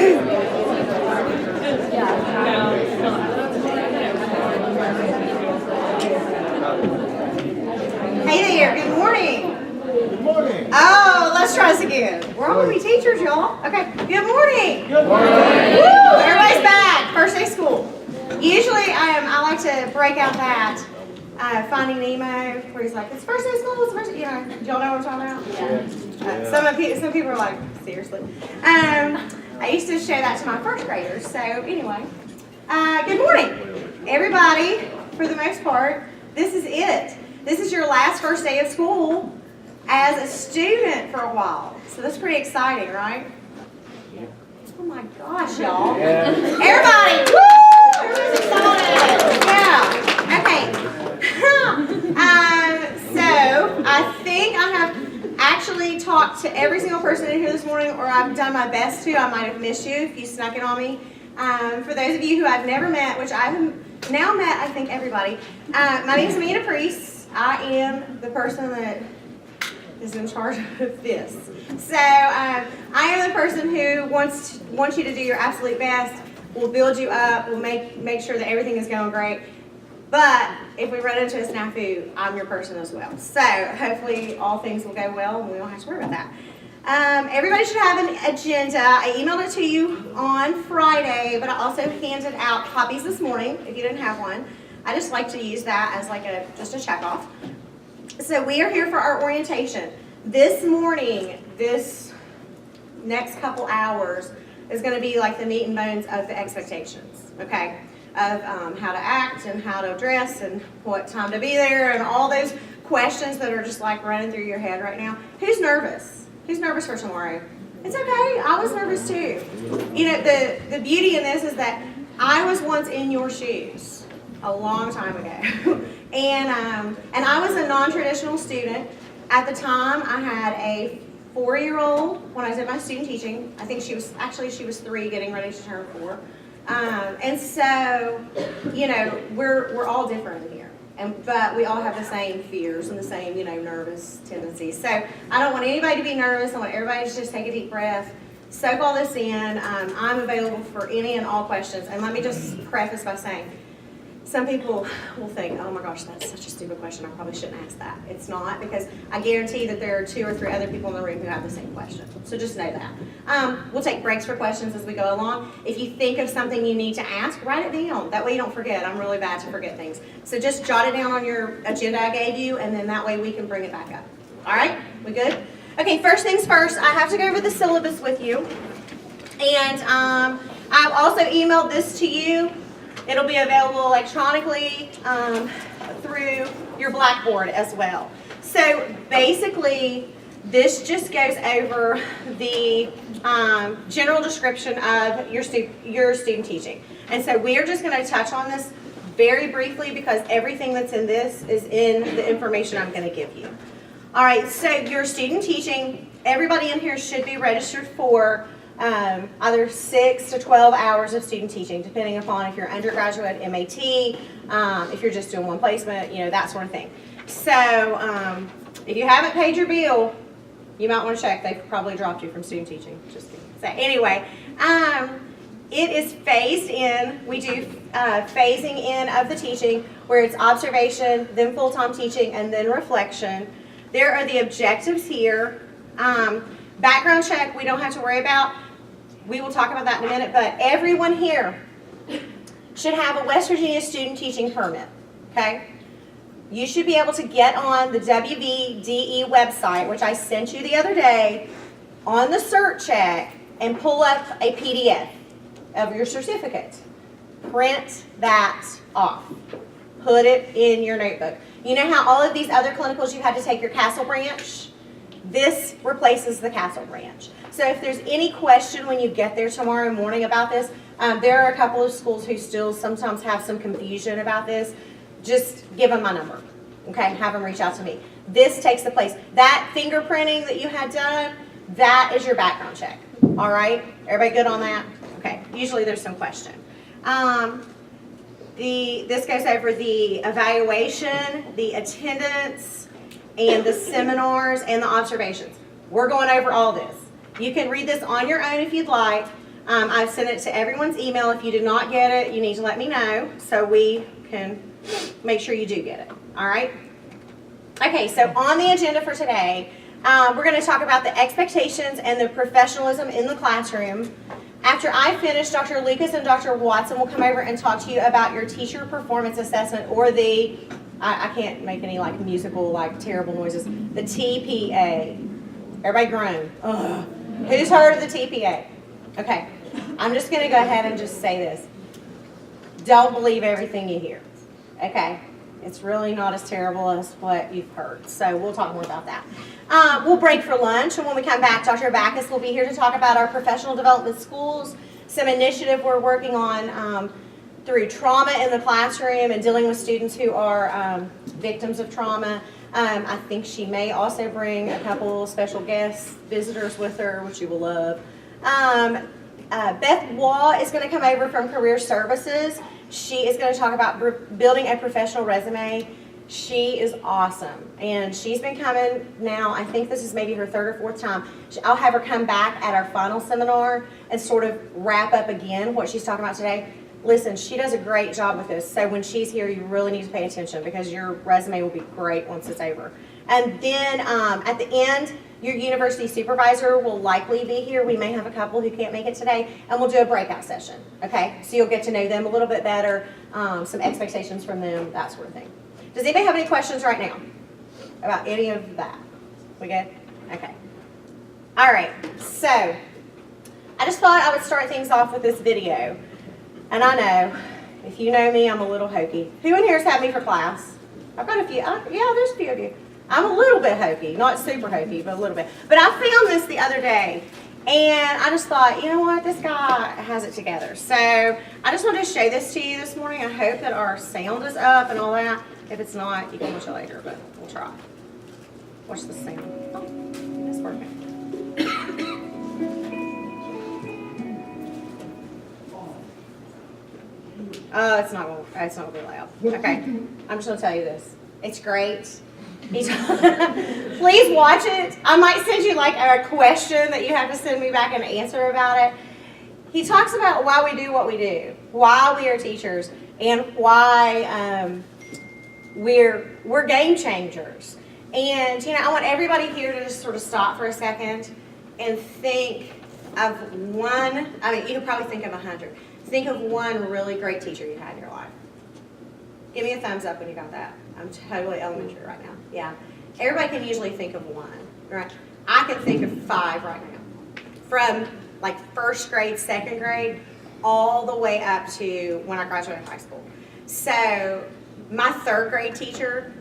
Hey there, good morning. Good morning. Oh, let's try this again. We're all going to be teachers, y'all. Okay, good morning. Good morning. Woo, everybody's back. First day of school. Usually, I like to break out that Finding Nemo, where he's like, it's first day of school, it's first, do y'all know what I'm talking about? Yeah. Some people are like, seriously. I used to show that to my first graders, so anyway. Good morning, everybody, for the most part. This is it. This is your last first day of school as a student for a while. So that's pretty exciting, right? Oh my gosh, y'all. Yeah. Everybody, woo! Everybody's excited. Yeah. Okay. So I think I have actually talked to every single person in here this morning, or I've done my best to. I might have missed you if you snuck it on me. For those of you who I've never met, which I have now met, I think everybody. My name is Amanda Priest. I am the person that is in charge of this. So I am the person who wants you to do your absolute best. We'll build you up. We'll make sure that everything is going great. But if we run into a snafu, I'm your person as well. So hopefully all things will go well and we don't have to worry about that. Everybody should have an agenda. I emailed it to you on Friday, but I also handed out copies this morning if you didn't have one. I just like to use that as like just a check off. So we are here for our orientation. This morning, this next couple hours is going to be like the meat and bones of the expectations, okay? Of how to act and how to dress and what time to be there and all those questions that are just like running through your head right now. Who's nervous? Who's nervous for tomorrow? It's okay. I was nervous too. You know, the beauty in this is that I was once in your shoes a long time ago. and I was a non-traditional student. At the time, I had a 4-year-old when I did my student teaching. I think she was 3 getting ready to turn 4. And so, you know, we're all different in here. But we all have the same fears and the same, you know, nervous tendencies. So I don't want anybody to be nervous. I want everybody to just take a deep breath, soak all this in. I'm available for any and all questions. And let me just preface by saying, some people will think, oh my gosh, that's such a stupid question. I probably shouldn't ask that. It's not, because I guarantee that there are 2 or 3 other people in the room who have the same question. So just know that. We'll take breaks for questions as we go along. If you think of something you need to ask, write it down. That way you don't forget. I'm really bad to forget things. So just jot it down on your agenda I gave you, and then that way we can bring it back up. All right? We good? Okay, first things first, I have to go over the syllabus with you. And I've also emailed this to you. It'll be available electronically through your Blackboard as well. So basically, this just goes over the general description of your student teaching. And so we are just going to touch on this very briefly because everything that's in this is in the information I'm going to give you. All right, so your student teaching, everybody in here should be registered for either 6 to 12 hours of student teaching, depending upon if you're undergraduate, MAT, if you're just doing one placement, you know, that sort of thing. So if you haven't paid your bill, you might want to check. They've probably dropped you from student teaching. Just kidding. So anyway, it is phased in. We do phasing in of the teaching where it's observation, then full-time teaching, and then reflection. There are the objectives here. Background check, we don't have to worry about. We will talk about that in a minute, but everyone here should have a West Virginia student teaching permit, okay? You should be able to get on the WVDE website, which I sent you the other day, on the cert check, and pull up a PDF of your certificate. Print that off. Put it in your notebook. You know how all of these other clinicals you had to take your Castle branch? This replaces the Castle branch. So if there's any question when you get there tomorrow morning about this, there are a couple of schools who still sometimes have some confusion about this. Just give them my number, okay? Have them reach out to me. This takes the place. That fingerprinting that you had done, that is your background check, all right? Everybody good on that? Okay, usually there's some question. This goes over the evaluation, the attendance, and the seminars and the observations. We're going over all this. You can read this on your own if you'd like, I've sent it to everyone's email. If you did not get it, you need to let me know so we can make sure you do get it. All right? Okay, so on the agenda for today, we're going to talk about the expectations and the professionalism in the classroom. After I finish, Dr. Lucas and Dr. Watson will come over and talk to you about your teacher performance assessment, or the, I can't make any like musical, like terrible noises, the TPA. Everybody groan. Ugh. Who's heard of the TPA? Okay, I'm just going to go ahead and just say this. Don't believe everything you hear, okay? It's really not as terrible as what you've heard, so we'll talk more about that. We'll break for lunch, and when we come back, Dr. Backus will be here to talk about our professional development schools, some initiative we're working on through trauma in the classroom and dealing with students who are victims of trauma. I think she may also bring a couple special guest visitors with her, which you will love. Beth Waugh is going to come over from Career Services. She is going to talk about building a professional resume. She is awesome, and she's been coming now. I think this is maybe her third or fourth time. I'll have her come back at our final seminar and sort of wrap up again what she's talking about today. Listen, she does a great job with this, so when she's here, you really need to pay attention because your resume will be great once it's over. And then at the end, your university supervisor will likely be here. We may have a couple who can't make it today, and we'll do a breakout session, okay? So you'll get to know them a little bit better, some expectations from them, that sort of thing. Does anybody have any questions right now about any of that? We good? Okay. All right, so I just thought I would start things off with this video. And I know, if you know me, I'm a little hokey. Who in here has had me for class? I've got a few. Yeah, there's a few of you. I'm a little bit hokey, not super hokey, but a little bit. But I found this the other day, and I just thought, you know what, this guy has it together. So I just wanted to show this to you this morning. I hope that our sound is up and all that. If it's not, you can watch it later, but we'll try. Watch the sound. Oh, it's working. It's not gonna be loud. Okay, I'm just gonna tell you this. It's great. Please watch it. I might send you like a question that you have to send me back an answer about it. He talks about why we do what we do, why we are teachers, and why we're game changers. And you know, I want everybody here to just sort of stop for a second and think of one. I mean, you could probably think of 100. Think of one really great teacher you had in your life. Give me a thumbs up when you got that. I'm totally elementary right now. Yeah. Everybody can usually think of one, right? I can think of 5 right now. From like first grade, second grade, all the way up to when I graduated high school. So my third grade teacher,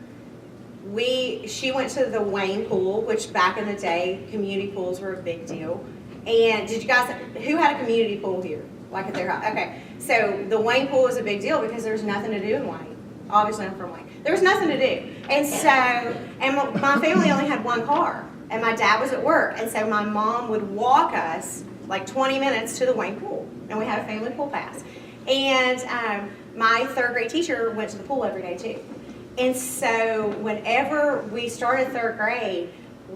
she went to the Wayne Pool, which back in the day, community pools were a big deal. And did you guys, who had a community pool here? Like at their house? Okay, so the Wayne Pool was a big deal because there was nothing to do in Wayne. Obviously, I'm from Wayne. There was nothing to do. And so, and my family only had one car, and my dad was at work. And so my mom would walk us like 20 minutes to the Wayne Pool, and we had a family pool pass. And my third grade teacher went to the pool every day too. And so whenever we started third grade,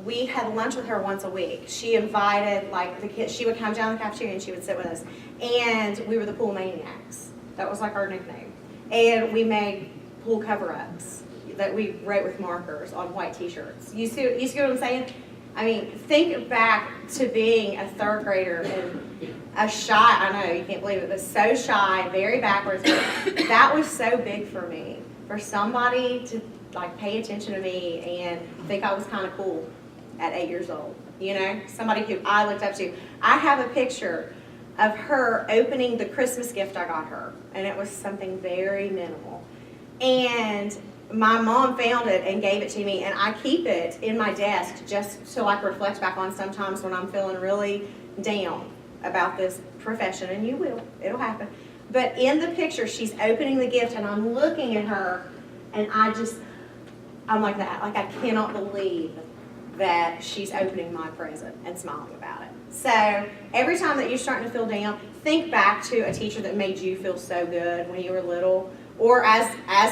we had lunch with her once a week. She invited like the kids. She would come down to the cafeteria and she would sit with us. And we were the pool maniacs. That was like our nickname. And we made pool cover-ups that we wrote with markers on white t-shirts. You see what I'm saying? I mean, think back to being a third grader and a shy, I know you can't believe it, but so shy, very backwards. That was so big for me. For somebody to like pay attention to me and think I was kind of cool at 8 years old, you know, somebody who I looked up to. I have a picture of her opening the Christmas gift I got her, and it was something very minimal. And my mom found it and gave it to me, and I keep it in my desk just so I can reflect back on sometimes when I'm feeling really down about this profession, and you will, it'll happen. But in the picture, she's opening the gift, and I'm looking at her, and I'm like that. Like, I cannot believe that she's opening my present and smiling about it. So every time that you're starting to feel down, think back to a teacher that made you feel so good when you were little, or as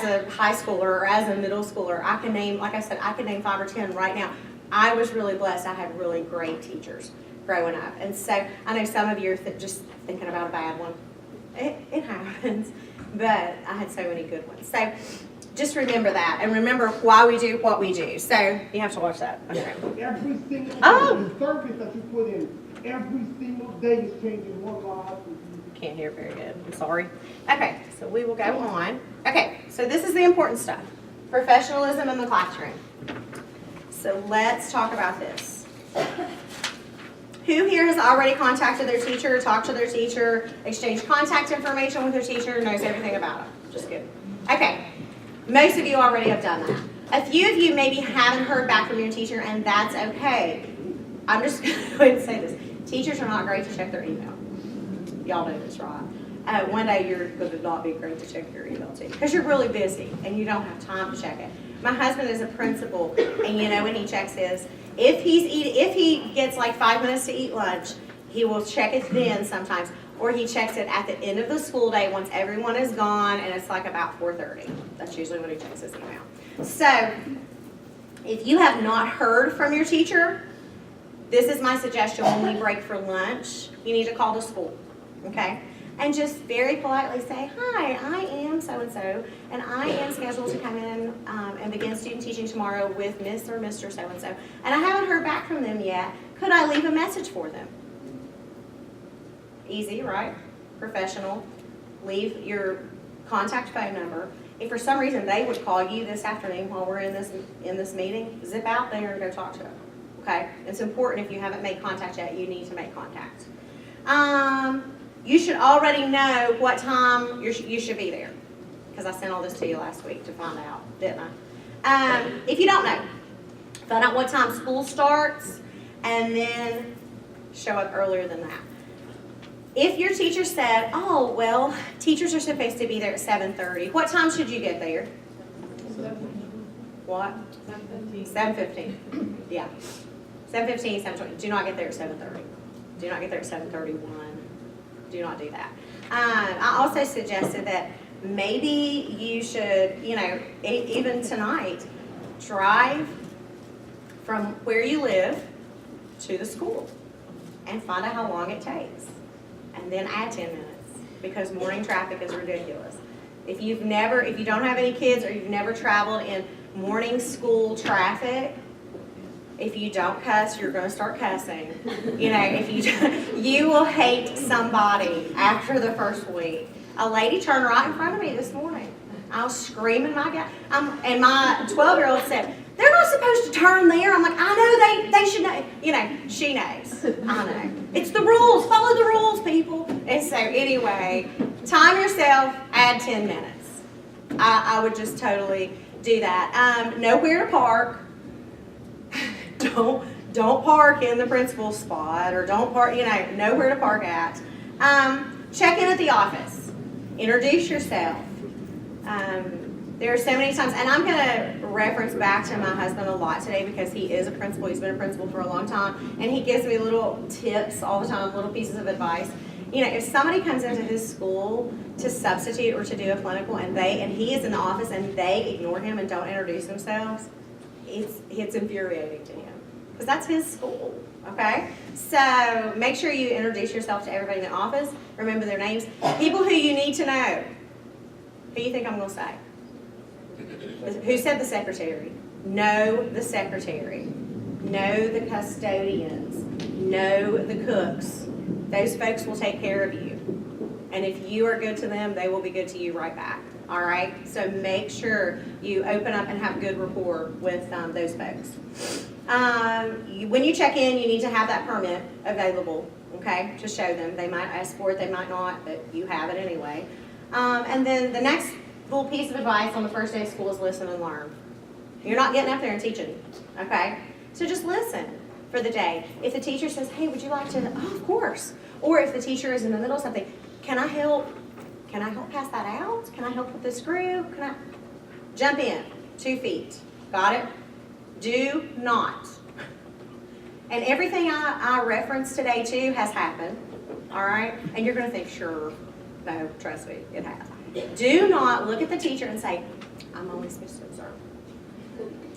a high schooler or as a middle schooler. I can name, like I said, I can name 5 or 10 right now. I was really blessed. I had really great teachers growing up. And so I know some of you are just thinking about a bad one. It happens, but I had so many good ones. So just remember that, and remember why we do what we do. So you have to watch that. Okay. Every single Oh. service that you put in, every single day is changing one life. Can't hear very good. I'm sorry. Okay, so we will go on. Okay, so this is the important stuff. Professionalism in the classroom. So let's talk about this. Who here has already contacted their teacher, talked to their teacher, exchanged contact information with their teacher, knows everything about them? Just good. Okay, most of you already have done that. A few of you maybe haven't heard back from your teacher, and that's okay. I'm just going to say this. Teachers are not great to check their email. Y'all know this, right? One day you're going to not be great to check your email too, because you're really busy and you don't have time to check it. My husband is a principal, and you know when he checks his, if he gets like 5 minutes to eat lunch, he will check it then sometimes, or he checks it at the end of the school day once everyone is gone, and it's like about 4:30. That's usually when he checks his email. So if you have not heard from your teacher, this is my suggestion. When we break for lunch, you need to call the school. Okay? And just very politely say, hi, I am so-and-so, and I am scheduled to come in and begin student teaching tomorrow with Miss or Mr. So-and-so, and I haven't heard back from them yet. Could I leave a message for them? Easy, right? Professional. Leave your contact phone number. If for some reason they would call you this afternoon while we're in this meeting, zip out there and go talk to them. Okay? It's important if you haven't made contact yet, you need to make contact. You should already know what time you should be there, because I sent all this to you last week to find out, didn't I? If you don't know, find out what time school starts, and then show up earlier than that. If your teacher said, oh, well, teachers are supposed to be there at 7:30, what time should you get there? What? 7:15. Yeah. 7:15, 7:20. Do not get there at 7:30. Do not get there at 7:31. Do not do that. I also suggested that maybe you should, even tonight, drive from where you live to the school and find out how long it takes. And then add 10 minutes, because morning traffic is ridiculous. If you don't have any kids, or you've never traveled in morning school traffic, if you don't cuss, you're going to start cussing. You will hate somebody after the first week. A lady turned right in front of me this morning. I was screaming my God. And my 12-year-old said, they're not supposed to turn there. I'm like, I know, they should know. She knows. I know. It's the rules. Follow the rules, people. And so anyway, time yourself, add 10 minutes. I would just totally do that. Know where to park. Don't park in the principal's spot, or don't park, know where to park at. Check in at the office. Introduce yourself. There are so many times, and I'm going to reference back to my husband a lot today, because he is a principal. He's been a principal for a long time, and he gives me little tips all the time, little pieces of advice. If somebody comes into his school to substitute or to do a clinical, and he is in the office and they ignore him and don't introduce themselves, it's infuriating to him, because that's his school. Okay, so make sure you introduce yourself to everybody in the office. Remember their names. People who you need to know. Who do you think I'm going to say? Who said the secretary? Know the secretary. Know the custodians. Know the cooks. Those folks will take care of you. And if you are good to them, they will be good to you right back. All right? So make sure you open up and have good rapport with those folks. When you check in, you need to have that permit available, okay, to show them. They might ask for it, they might not, but you have it anyway. And then the next little piece of advice on the first day of school is listen and learn. You're not getting up there and teaching, okay? So just listen for the day. If the teacher says, hey, would you like to, oh, of course. Or if the teacher is in the middle of something, can I help pass that out? Can I help with the screw? Jump in, 2 feet. Got it? Do not. And everything I referenced today too has happened, all right? And you're going to think, sure, no, trust me, it has. Do not look at the teacher and say, I'm only supposed to observe.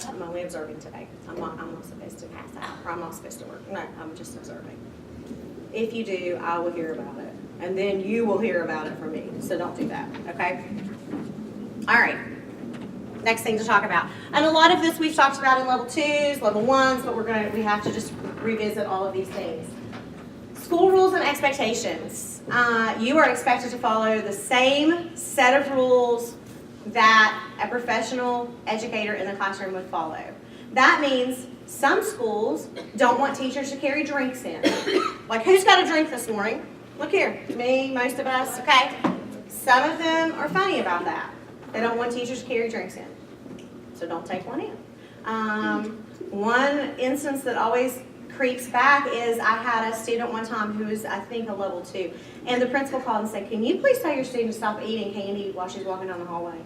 I'm only observing today. I'm not supposed to pass out, or I'm not supposed to work. No, I'm just observing. If you do, I will hear about it. And then you will hear about it from me. So don't do that, okay? All right. Next thing to talk about. And a lot of this we've talked about in level 2s, level 1s, but we have to just revisit all of these things. School rules and expectations. You are expected to follow the same set of rules that a professional educator in the classroom would follow. That means some schools don't want teachers to carry drinks in. Like, who's got a drink this morning? Look here, me, most of us, okay? Some of them are funny about that. They don't want teachers to carry drinks in. So don't take one in. One instance that always creeps back is I had a student one time who was, I think, a level 2. And the principal called and said, can you please tell your student to stop eating candy while she's walking down the hallway?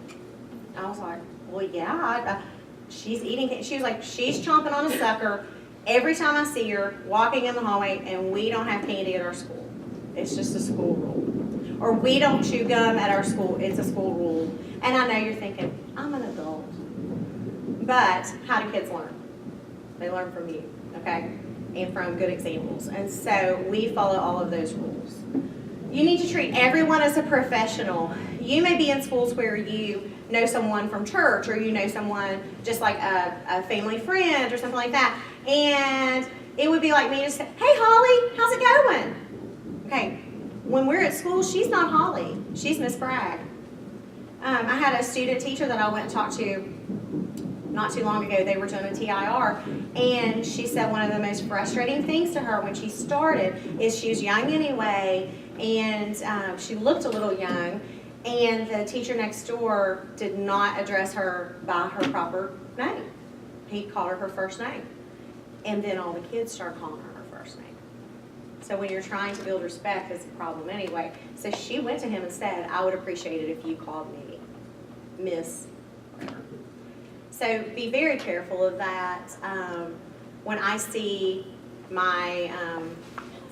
I was like, well, yeah. She's eating, she was like, she's chomping on a sucker every time I see her walking in the hallway, and we don't have candy at our school. It's just a school rule. Or we don't chew gum at our school. It's a school rule. And I know you're thinking, I'm an adult. But how do kids learn? They learn from you, okay? And from good examples. And so we follow all of those rules. You need to treat everyone as a professional. You may be in schools where you know someone from church, or you know someone just like a family friend or something like that. And it would be like me to say, hey Holly, how's it going? Okay, when we're at school, she's not Holly, she's Miss Bragg. I had a student teacher that I went and talked to not too long ago. They were doing a TIR, and she said one of the most frustrating things to her when she started is she was young anyway, and she looked a little young, and the teacher next door did not address her by her proper name. He called her first name, and then all the kids started calling her first name. So when you're trying to build respect, it's a problem anyway. So she went to him and said, I would appreciate it if you called me Miss whatever. So be very careful of that. When I see my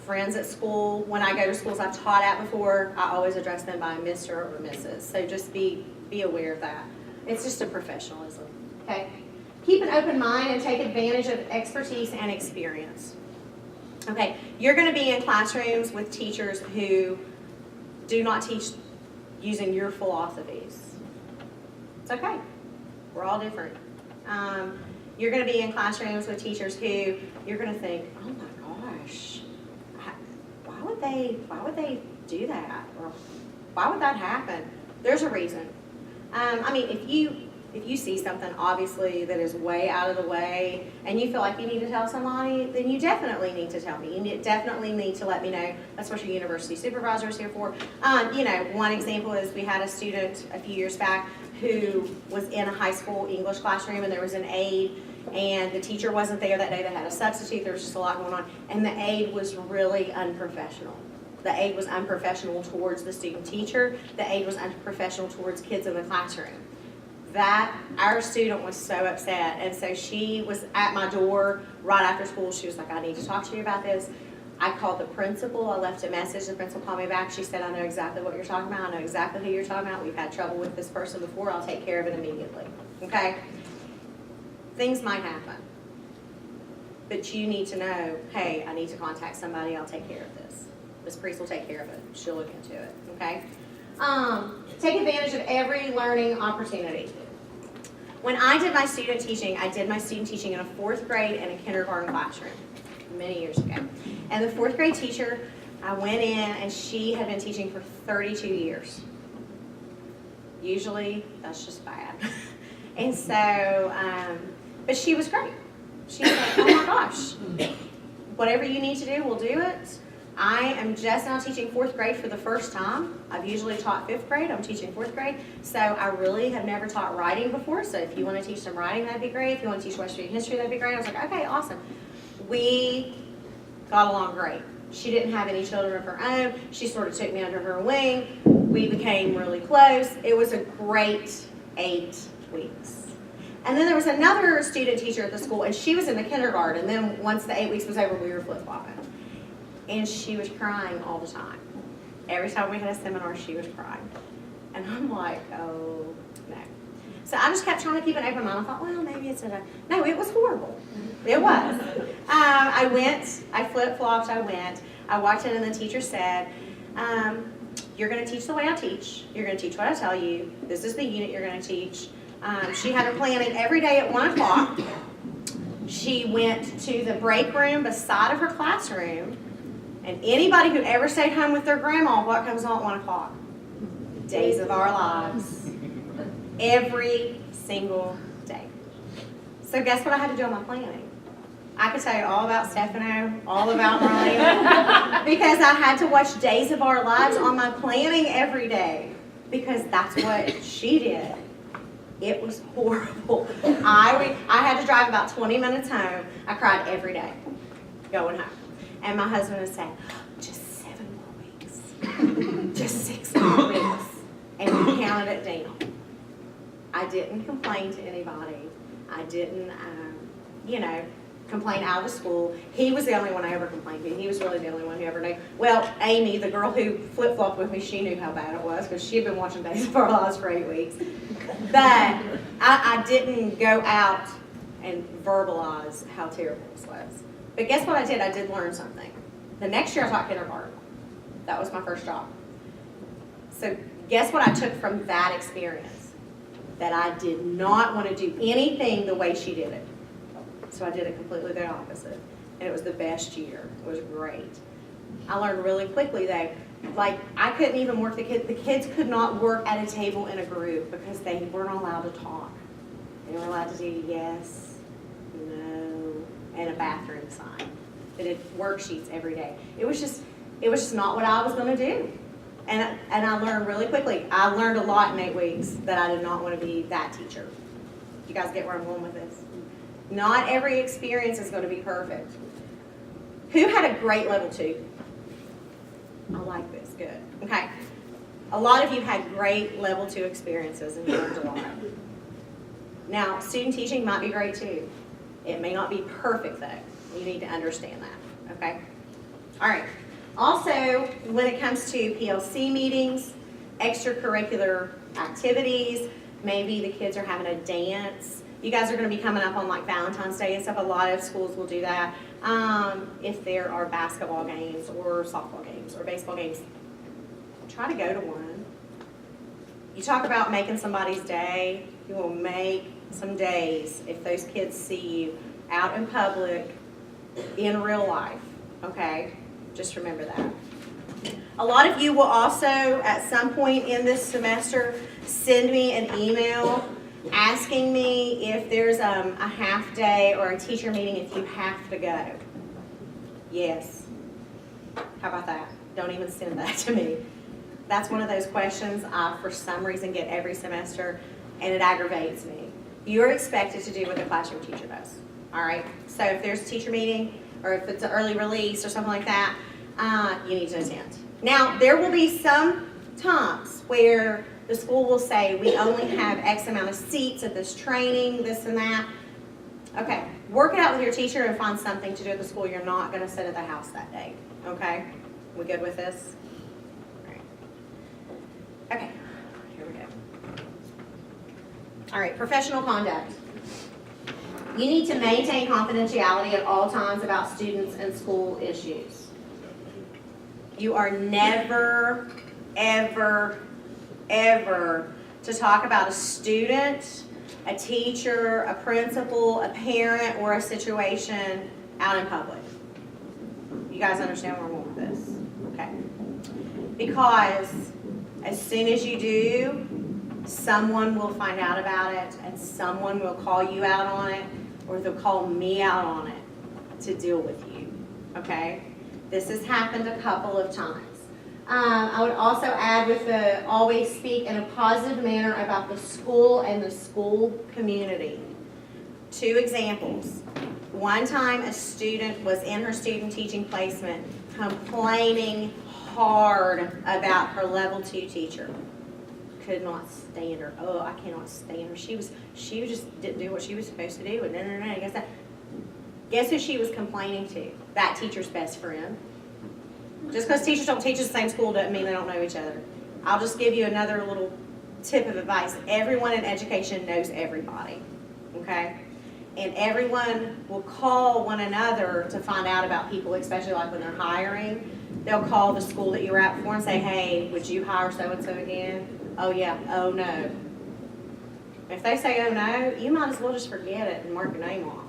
friends at school, when I go to schools I've taught at before, I always address them by Mr. or Mrs. So just be aware of that. It's just a professionalism, okay? Keep an open mind and take advantage of expertise and experience. Okay, you're going to be in classrooms with teachers who do not teach using your philosophies. It's okay. We're all different. You're going to be in classrooms with teachers who you're going to think, oh my gosh, why would they do that? Or why would that happen? There's a reason. I mean, if you see something obviously that is way out of the way and you feel like you need to tell somebody, then you definitely need to tell me. You definitely need to let me know. That's what your university supervisor is here for. One example is we had a student a few years back who was in a high school English classroom, and there was an aide, and the teacher wasn't there that day. They had a substitute. There was just a lot going on, and the aide was really unprofessional. The aide was unprofessional towards the student teacher. The aide was unprofessional towards kids in the classroom. Our student was so upset, and so she was at my door right after school. She was like, I need to talk to you about this. I called the principal. I left a message. The principal called me back. She said, I know exactly what you're talking about. I know exactly who you're talking about. We've had trouble with this person before. I'll take care of it immediately. Okay? Things might happen. But you need to know, hey, I need to contact somebody. I'll take care of this. Ms. Priest will take care of it. She'll look into it. Okay? Take advantage of every learning opportunity. When I did my student teaching, I did my student teaching in a 4th grade and a kindergarten classroom many years ago. And the 4th grade teacher, I went in, and she had been teaching for 32 years. Usually, that's just bad. And so, but she was great. She was like, oh my gosh, whatever you need to do, we'll do it. I am just now teaching 4th grade for the first time. I've usually taught 5th grade. I'm teaching 4th grade. So I really have never taught writing before. So if you want to teach them writing, that'd be great. If you want to teach West Virginia history, that'd be great. I was like, okay, awesome. We got along great. She didn't have any children of her own. She sort of took me under her wing. We became really close. It was a great 8 weeks. And then there was another student teacher at the school, and she was in the kindergarten. And then once the 8 weeks was over, we were flip-flopping. And she was crying all the time. Every time we had a seminar, she was crying. And I'm like, oh, no. So I just kept trying to keep an open mind. I thought, well, maybe it's no, it was horrible. It was. I flip-flopped, I went. I walked in and the teacher said, you're going to teach the way I teach. You're going to teach what I tell you. This is the unit you're going to teach. She had her planning every day at 1 o'clock. She went to the break room beside of her classroom. And anybody who ever stayed home with their grandma, what comes on at 1 o'clock? Days of Our Lives. Every single day. So guess what I had to do on my planning? I could tell you all about Stefano, all about Ryan, because I had to watch Days of Our Lives on my planning every day, because that's what she did. It was horrible. I had to drive about 20 minutes home. I cried every day going home. And my husband would say, just 7 more weeks. Just 6 more weeks. And we counted it down. I didn't complain to anybody. I didn't, complain out of school. He was the only one I ever complained to. He was really the only one who ever knew. Well, Amy, the girl who flip-flopped with me, she knew how bad it was because she had been watching Days of Our Lives for 8 weeks. But I didn't go out and verbalize how terrible this was. But guess what I did? I did learn something. The next year I taught kindergarten. That was my first job. So guess what I took from that experience? That I did not want to do anything the way she did it. So I did it completely the opposite. And it was the best year. It was great. I learned really quickly though, like I couldn't even work the kids. The kids could not work at a table in a group because they weren't allowed to talk. They were allowed to do yes, no, and a bathroom sign. They did worksheets every day. It was just not what I was going to do. And I learned really quickly. I learned a lot in 8 weeks that I did not want to be that teacher. You guys get where I'm going with this? Not every experience is going to be perfect. Who had a great level 2? I like this, good. Okay. A lot of you had great level 2 experiences and you learned a lot. Now, student teaching might be great too. It may not be perfect though. You need to understand that, okay? All right. Also, when it comes to PLC meetings, extracurricular activities, maybe the kids are having a dance. You guys are going to be coming up on like Valentine's Day and stuff. A lot of schools will do that. If there are basketball games or softball games or baseball games, try to go to one. You talk about making somebody's day. You will make some days if those kids see you out in public in real life, okay? Just remember that. A lot of you will also, at some point in this semester, send me an email asking me if there's a half day or a teacher meeting if you have to go. Yes. How about that? Don't even send that to me. That's one of those questions I, for some reason, get every semester, and it aggravates me. You're expected to do what the classroom teacher does. All right? So if there's a teacher meeting, or if it's an early release or something like that, you need to attend. Now, there will be some times where the school will say, we only have X amount of seats at this training, this and that. Okay, work it out with your teacher and find something to do at the school. You're not going to sit at the house that day. Okay? We good with this? All right. Okay, here we go. All right, professional conduct. You need to maintain confidentiality at all times about students and school issues. You are never, ever, ever to talk about a student, a teacher, a principal, a parent, or a situation out in public. You guys understand where I'm going with this? Okay. Because as soon as you do, someone will find out about it and someone will call you out on it, or they'll call me out on it to deal with you. Okay? This has happened a couple of times. I would also add with the always speak in a positive manner about the school and the school community. 2 examples. One time a student was in her student teaching placement complaining hard about her level 2 teacher. Could not stand her. Oh, I cannot stand her. She just didn't do what she was supposed to do. And guess who she was complaining to? That teacher's best friend. Just because teachers don't teach at the same school doesn't mean they don't know each other. I'll just give you another little tip of advice. Everyone in education knows everybody, okay? And everyone will call one another to find out about people, especially like when they're hiring. they'll call the school that you were at before and say, hey, would you hire so-and-so again? Oh, yeah. Oh, no. If they say, oh, no, you might as well just forget it and mark your name off.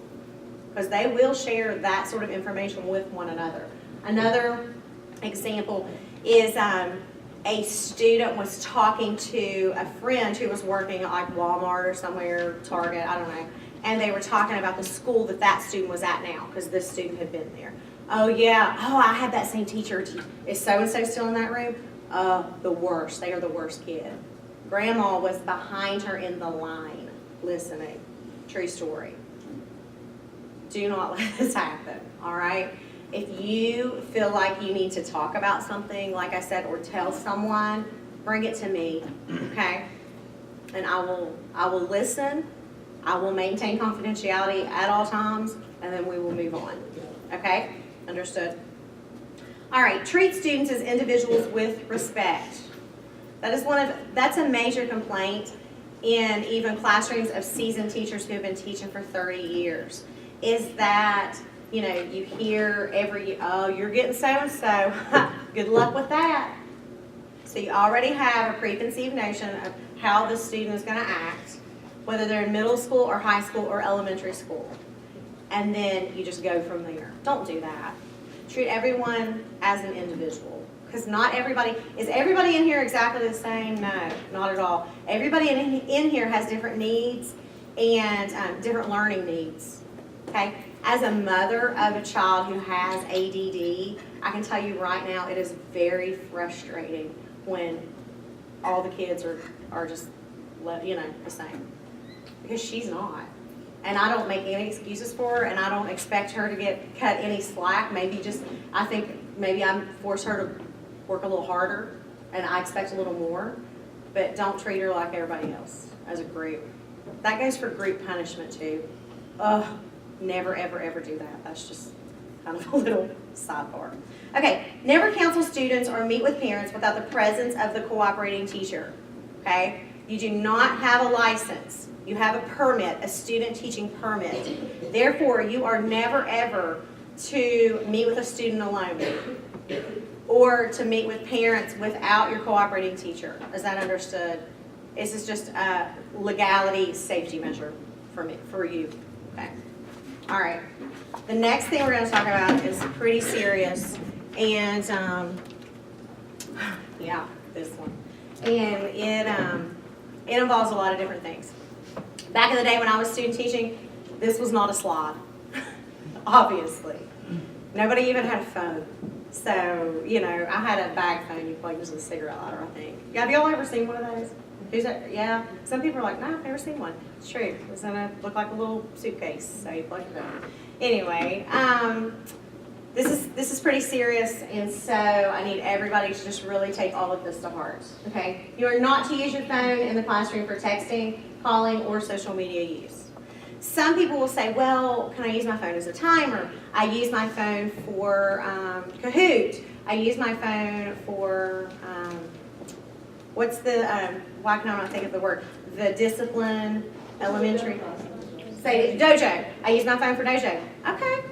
Because they will share that sort of information with one another. Another example is a student was talking to a friend who was working at like Walmart or somewhere, Target, I don't know. And they were talking about the school that that student was at now because this student had been there. Oh, yeah. Oh, I had that same teacher. Is so-and-so still in that room? The worst. They are the worst kid. Grandma was behind her in the line listening. True story. Do not let this happen, all right? If you feel like you need to talk about something, like I said, or tell someone, bring it to me, okay? And I will listen. I will maintain confidentiality at all times, and then we will move on, okay? Understood? All right, treat students as individuals with respect. That's a major complaint in even classrooms of seasoned teachers who have been teaching for 30 years. Is that, you hear oh, you're getting so-and-so. Good luck with that. So you already have a preconceived notion of how the student is going to act, whether they're in middle school or high school or elementary school. And then you just go from there. Don't do that. Treat everyone as an individual. Because not everybody, is everybody in here exactly the same? No, not at all. Everybody in here has different needs and different learning needs. Okay? As a mother of a child who has ADD, I can tell you right now it is very frustrating when all the kids are just, the same. Because she's not. And I don't make any excuses for her, and I don't expect her to cut any slack. I think maybe I force her to work a little harder, and I expect a little more. But don't treat her like everybody else as a group. That goes for group punishment too. Never, ever, ever do that. That's just kind of a little sidebar. Okay, never counsel students or meet with parents without the presence of the cooperating teacher. Okay, you do not have a license. You have a permit, a student teaching permit. Therefore, you are never, ever to meet with a student alone or to meet with parents without your cooperating teacher. Is that understood? This is just a legality safety measure for you. Okay. All right. The next thing we're going to talk about is pretty serious, and this one, and it involves a lot of different things. Back in the day when I was student teaching, this was not a slide, obviously. Nobody even had a phone. So, I had a bag phone you plugged into the cigarette lighter, I think. Have y'all ever seen one of those? Who's that? Yeah. Some people are like, no, I've never seen one. It's true. It's gonna look like a little suitcase, so you plug it in. Anyway, this is pretty serious, and so I need everybody to just really take all of this to heart. Okay? You are not to use your phone in the classroom for texting, calling, or social media use. Some people will say, well, can I use my phone as a timer? I use my phone for Kahoot. I use my phone for what's the, why can I not think of the word? The discipline, elementary. Say Dojo. I use my phone for Dojo. Okay,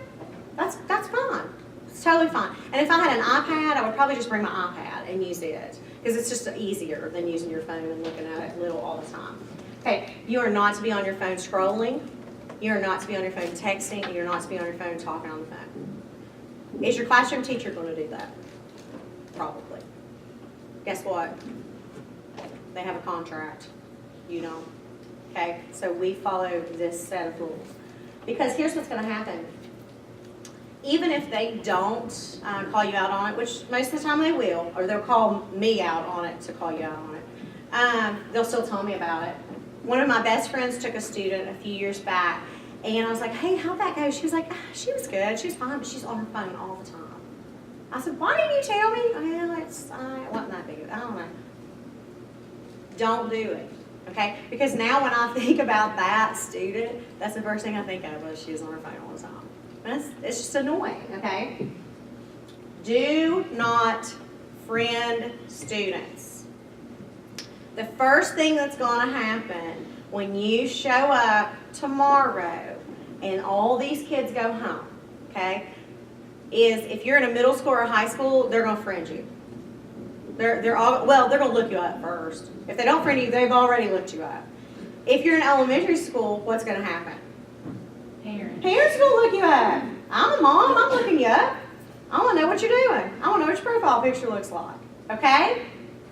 that's fine. It's totally fine. And if I had an iPad, I would probably just bring my iPad and use it because it's just easier than using your phone and looking at it little all the time. Okay, you are not to be on your phone scrolling. You are not to be on your phone texting. And you're not to be on your phone talking on the phone. Is your classroom teacher going to do that? Probably. Guess what? They have a contract. You don't. Okay, so we follow this set of rules. Because here's what's going to happen. Even if they don't call you out on it, which most of the time they will, or they'll call me out on it to call you out on it, they'll still tell me about it. One of my best friends took a student a few years back, and I was like, hey, how'd that go? She was like, she was good, she was fine, but she's on her phone all the time. I said, why didn't you tell me? Well, it wasn't that big of I don't know. Don't do it, okay? Because now when I think about that student, that's the first thing I think of was she was on her phone all the time. And it's just annoying, okay? Do not friend students. The first thing that's going to happen when you show up tomorrow and all these kids go home, okay? is if you're in a middle school or high school, they're gonna friend you. They're gonna look you up first. If they don't friend you, they've already looked you up. If you're in elementary school, what's gonna happen? Parents gonna look you up. I'm a mom, I'm looking you up. I wanna know what you're doing. I wanna know what your profile picture looks like, okay?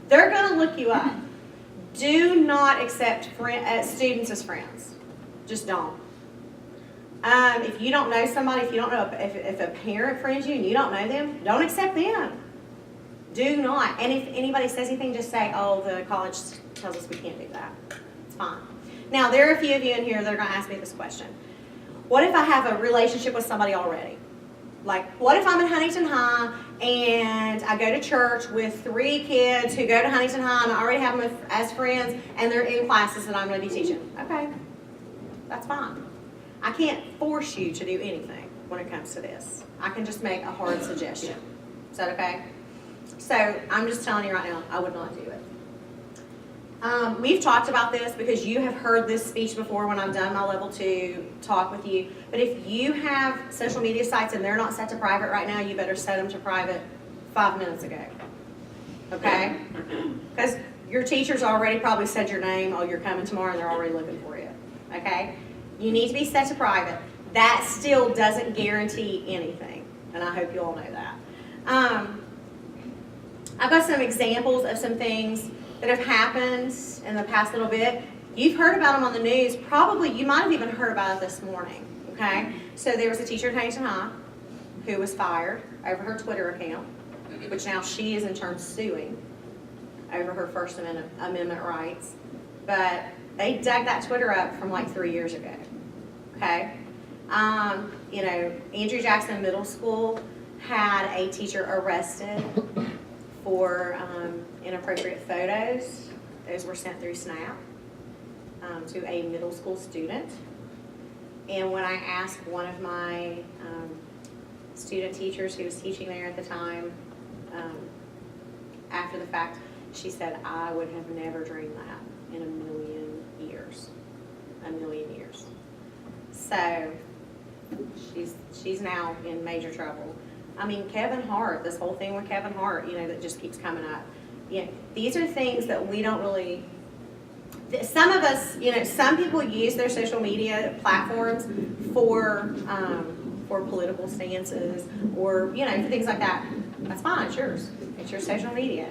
They're gonna look you up. Do not accept students as friends. Just don't. If you don't know somebody, if you don't know, if a parent friends you and you don't know them, don't accept them. Do not. And if anybody says anything, just say, oh, the college tells us we can't do that. It's fine. Now, there are a few of you in here that are going to ask me this question. What if I have a relationship with somebody already? Like, what if I'm in Huntington High and I go to church with 3 kids who go to Huntington High and I already have them as friends and they're in classes that I'm going to be teaching? Okay, that's fine. I can't force you to do anything when it comes to this. I can just make a hard suggestion. Is that okay? So I'm just telling you right now, I would not do it. We've talked about this because you have heard this speech before when I've done my level 2 talk with you. But if you have social media sites and they're not set to private right now, you better set them to private 5 minutes ago. Okay? Because your teacher's already probably said your name, oh, you're coming tomorrow, and they're already looking for you. Okay? You need to be set to private. That still doesn't guarantee anything, and I hope you all know that. I've got some examples of some things that have happened in the past little bit. You've heard about them on the news. Probably you might have even heard about it this morning. Okay? So there was a teacher at Huntington High who was fired over her Twitter account, which now she is in turn suing over her First Amendment rights. But they dug that Twitter up from like 3 years ago. Okay? Andrew Jackson Middle School had a teacher arrested for inappropriate photos. Those were sent through Snap to a middle school student. And when I asked one of my student teachers who was teaching there at the time, after the fact, she said, I would have never dreamed that in a million years. A million years. So she's now in major trouble. I mean, Kevin Hart, this whole thing with Kevin Hart, that just keeps coming up. These are things that we don't really, some of us, some people use their social media platforms for political stances or, for things like that. That's fine, it's yours. It's your social media.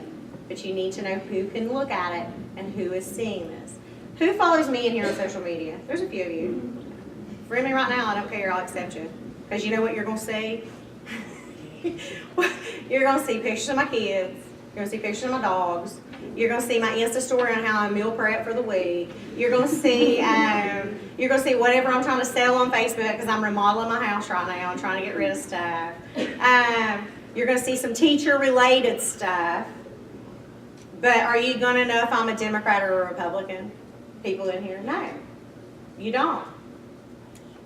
But you need to know who can look at it and who is seeing this. Who follows me in here on social media? There's a few of you. Friend me right now, I don't care, I'll accept you. Because you know what you're going to see? You're going to see pictures of my kids. You're going to see pictures of my dogs. You're going to see my Insta story on how I meal prep for the week. You're going to see whatever I'm trying to sell on Facebook because I'm remodeling my house right now. I'm trying to get rid of stuff. You're going to see some teacher-related stuff. But are you going to know if I'm a Democrat or a Republican? People in here? No. You don't.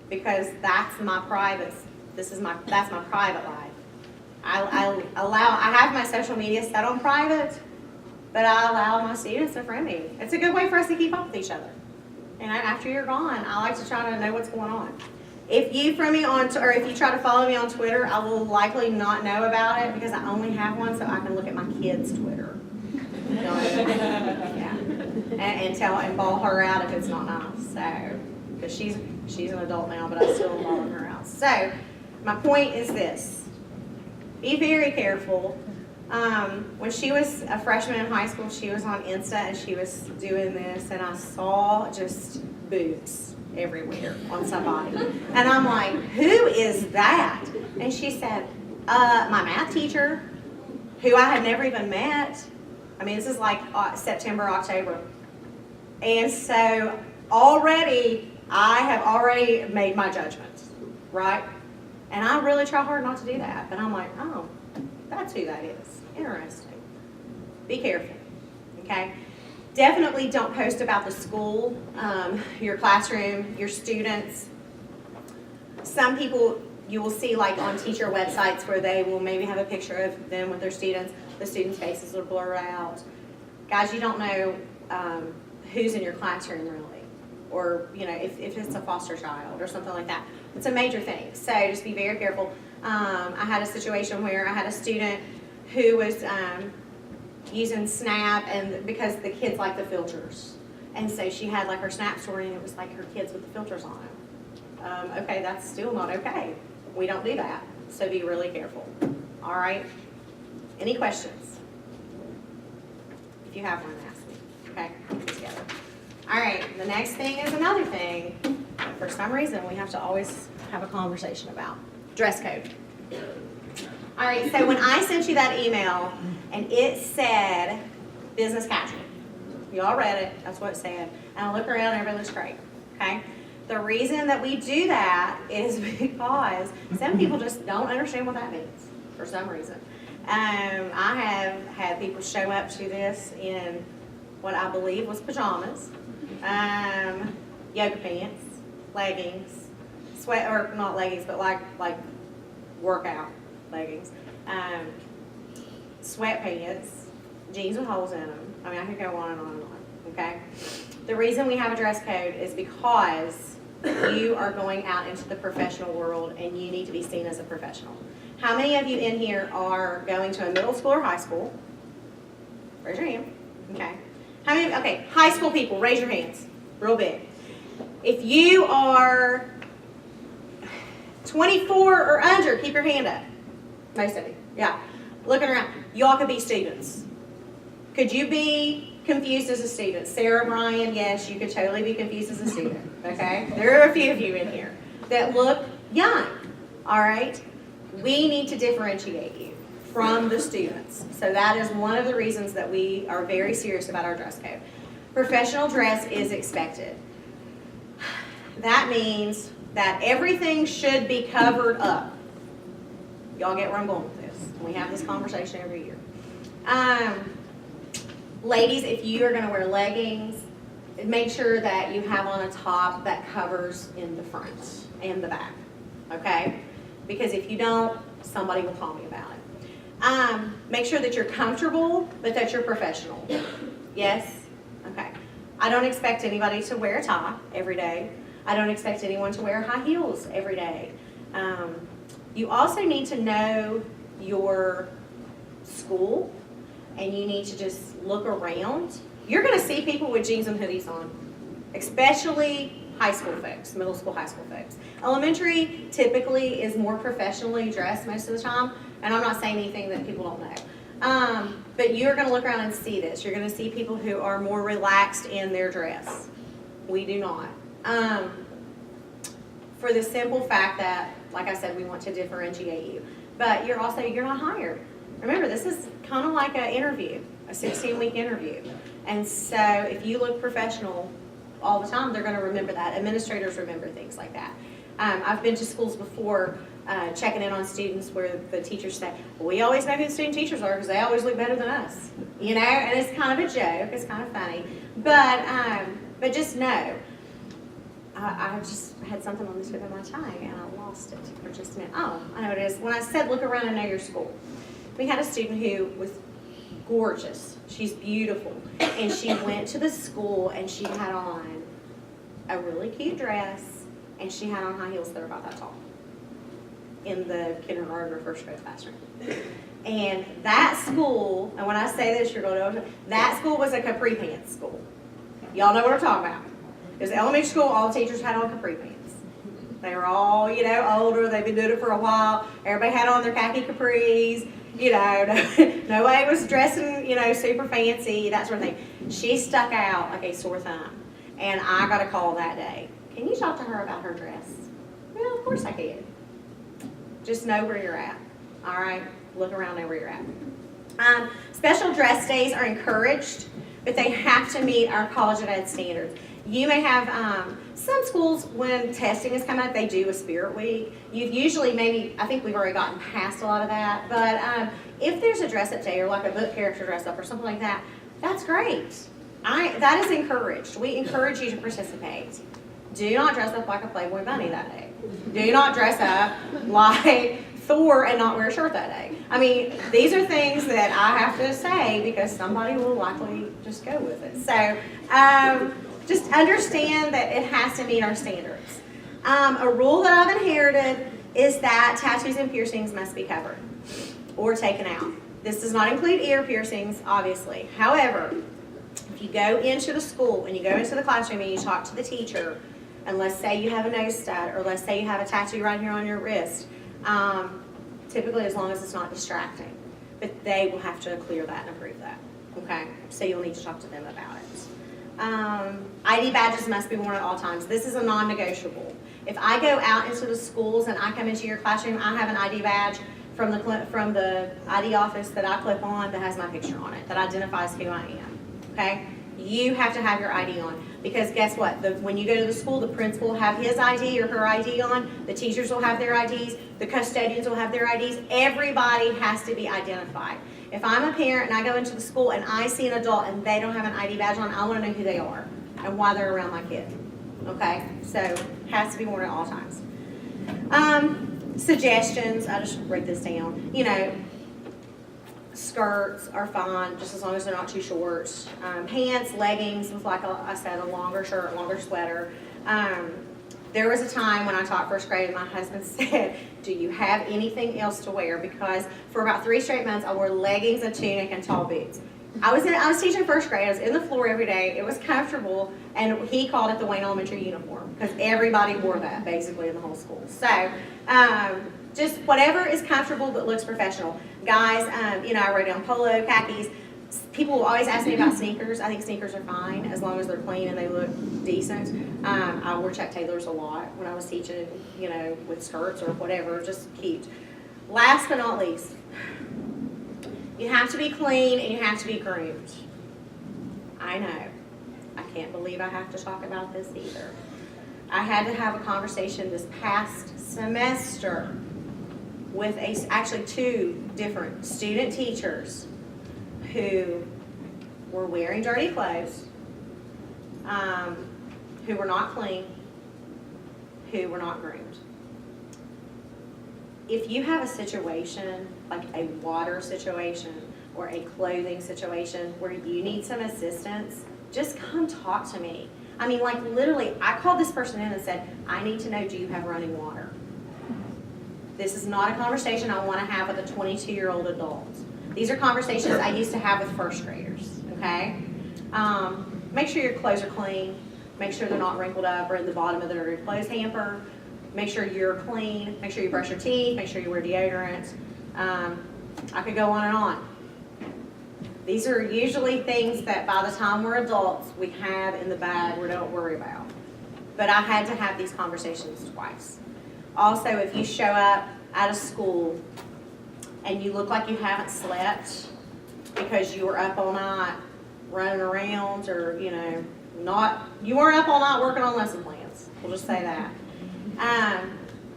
Because that's my private. That's my private life. I have my social media set on private, but I allow my students to friend me. It's a good way for us to keep up with each other. And after you're gone, I like to try to know what's going on. If you friend me or if you try to follow me on Twitter, I will likely not know about it because I only have one, so I can look at my kids' Twitter. Yeah. And ball her out if it's not nice. So, because she's an adult now, but I still am balling her out. So, my point is this. Be very careful. When she was a freshman in high school, she was on Insta and she was doing this, and I saw just boobs everywhere on somebody. And I'm like, who is that? And she said, my math teacher, who I had never even met. I mean, this is like September, October. And so I have already made my judgments, right? And I really try hard not to do that. But I'm like, oh, that's who that is. Interesting. Be careful, okay? Definitely don't post about the school, your classroom, your students. Some people you will see like on teacher websites where they will maybe have a picture of them with their students. The students' faces are blurred out. Guys, you don't know who's in your classroom really. Or, if it's a foster child or something like that. It's a major thing. So just be very careful. I had a situation where I had a student who was using Snap, and because the kids like the filters. And so she had like her Snap story, and it was like her kids with the filters on them. Okay, that's still not okay. We don't do that. So be really careful. All right? Any questions? If you have one, ask me. Okay? Keep it together. All right, the next thing is another thing. For some reason, we have to always have a conversation about dress code. All right, so when I sent you that email and it said business casual, you all read it, that's what it said. And I look around and everybody looks great, okay? The reason that we do that is because some people just don't understand what that means for some reason. I have had people show up to this in what I believe was pajamas, yoga pants, leggings, sweat, or not leggings, but like workout leggings, sweatpants, jeans with holes in them. I mean, I could go on and on and on, okay? The reason we have a dress code is because you are going out into the professional world and you need to be seen as a professional. How many of you in here are going to a middle school or high school? Raise your hand. Okay. How many? Okay, high school people, raise your hands. Real big. If you are 24 or under, keep your hand up. Most of you. Yeah. Looking around. Y'all could be students. Could you be confused as a student? Sarah, Brian, yes, you could totally be confused as a student. Okay? There are a few of you in here that look young. All right? We need to differentiate you from the students. So that is one of the reasons that we are very serious about our dress code. Professional dress is expected. That means that everything should be covered up. Y'all get where I'm going with this. We have this conversation every year. Ladies, if you are going to wear leggings, make sure that you have on a top that covers in the front and the back. Okay? Because if you don't, somebody will call me about it. Make sure that you're comfortable, but that you're professional. Yes? Okay. I don't expect anybody to wear a tie every day. I don't expect anyone to wear high heels every day. You also need to know your school, and you need to just look around. You're going to see people with jeans and hoodies on, especially high school folks, middle school, high school folks. Elementary typically is more professionally dressed most of the time, and I'm not saying anything that people don't know. But you're going to look around and see this. You're going to see people who are more relaxed in their dress. We do not. For the simple fact that, like I said, we want to differentiate you. But you're not hired. Remember, this is kind of like an interview, a 16-week interview. And so if you look professional all the time, they're going to remember that. Administrators remember things like that. I've been to schools before checking in on students where the teachers say, well, we always know who the student teachers are because they always look better than us. You know, and it's kind of a joke. It's kind of funny. But just know, I just had something on the tip of my tongue and I lost it for just a minute. Oh, I know what it is. When I said look around and know your school, we had a student who was gorgeous. She's beautiful. And she went to the school and she had on a really cute dress and she had on high heels that are about that tall in the kindergarten or first grade classroom. And that school, and when I say this, you're going to know, that school was a capri pants school. Y'all know what I'm talking about. It was elementary school, all the teachers had on capri pants. They were all, older, they've been doing it for a while. Everybody had on their khaki capris. Nobody was dressing, super fancy, that sort of thing. She stuck out like a sore thumb. And I got a call that day. Can you talk to her about her dress? Well, of course I can. Just know where you're at. All right? Look around, know where you're at. Special dress days are encouraged, but they have to meet our College of Ed standards. You may have some schools, when testing is coming up, they do a Spirit Week. You've usually I think we've already gotten past a lot of that, but if there's a dress-up day or like a book character dress-up or something like that, that's great. That is encouraged. We encourage you to participate. Do not dress up like a Playboy bunny that day. Do not dress up like Thor and not wear a shirt that day. I mean, these are things that I have to say because somebody will likely just go with it. So just understand that it has to meet our standards. A rule that I've inherited is that tattoos and piercings must be covered or taken out. This does not include ear piercings, obviously. However, if you go into the school and you go into the classroom and you talk to the teacher, and let's say you have a nose stud, or let's say you have a tattoo right here on your wrist, typically as long as it's not distracting, but they will have to clear that and approve that, okay? So you'll need to talk to them about it. ID badges must be worn at all times. This is a non-negotiable. If I go out into the schools and I come into your classroom, I have an ID badge from the ID office that I clip on that has my picture on it, that identifies who I am, okay? You have to have your ID on, because guess what? When you go to the school, the principal will have his ID or her ID on, the teachers will have their IDs, the custodians will have their IDs, everybody has to be identified. If I'm a parent and I go into the school and I see an adult and they don't have an ID badge on, I want to know who they are and why they're around my kid, okay? So, it has to be worn at all times. Suggestions, I just wrote this down. You know, skirts are fine, just as long as they're not too short. Pants, leggings with, like I said, a longer shirt, longer sweater. There was a time when I taught first grade and my husband said, do you have anything else to wear? Because for about 3 straight months, I wore leggings, a tunic, and tall boots. I was teaching first grade. I was in the floor every day. It was comfortable, and he called it the Wayne Elementary uniform because everybody wore that basically in the whole school. So just whatever is comfortable but looks professional. Guys, you know, I wrote down polo, khakis. People will always ask me about sneakers. I think sneakers are fine as long as they're clean and they look decent. I wore Chuck Taylors a lot when I was teaching, you know, with skirts or whatever, just cute. Last but not least, you have to be clean and you have to be groomed. I know. I can't believe I have to talk about this either. I had to have a conversation this past semester with actually 2 different student teachers who were wearing dirty clothes, who were not clean, who were not groomed. If you have a situation, like a water situation or a clothing situation where you need some assistance, just come talk to me. I mean, like literally, I called this person in and said, I need to know, do you have running water? This is not a conversation I want to have with a 22-year-old adult. These are conversations I used to have with first graders, okay? Make sure your clothes are clean. Make sure they're not wrinkled up or in the bottom of their clothes hamper. Make sure you're clean. Make sure you brush your teeth. Make sure you wear deodorant. I could go on and on. These are usually things that by the time we're adults, we have in the bag we don't worry about. But I had to have these conversations twice. Also, if you show up at a school and you look like you haven't slept because you were up all night running around, or you weren't up all night working on lesson plans. We'll just say that.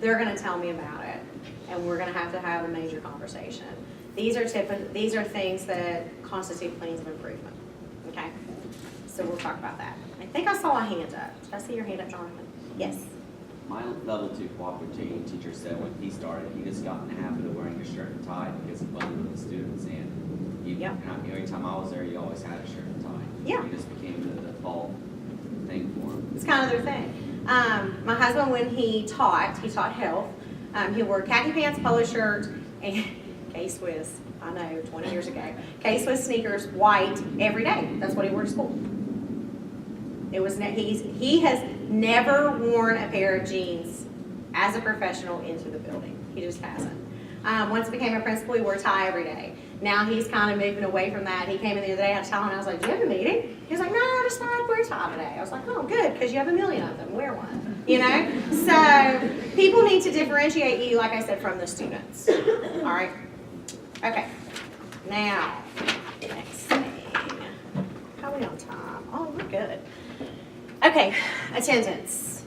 They're going to tell me about it, and we're going to have a major conversation. These are things that constitute plans of improvement. Okay, so we'll talk about that. I think I saw a hand up. Did I see your hand up, Jonathan? Yes. My level 2 cooperative teacher said when he started, he just got in the habit of wearing a shirt and tie because of fun with the students, and every time I was there, you always had a shirt and tie. Yeah. It just became the default thing for him. It's kind of their thing. My husband, when he taught health. He wore khaki pants, polo shirt, and K-Swiss. I know, 20 years ago. K-Swiss sneakers, white, every day. That's what he wore to school. He has never worn a pair of jeans as a professional into the building. He just hasn't. Once he became a principal, he wore a tie every day. Now he's kind of moving away from that. He came in the other day, I had to tell him, I was like, do you have a meeting? He was like, no, I just thought I'd wear a tie today. I was like, oh, good, because you have a million of them. Wear one, you know? So people need to differentiate you, like I said, from the students. All right? Okay. Now, next thing. How are we on time? Oh, we're good. Okay, attendance.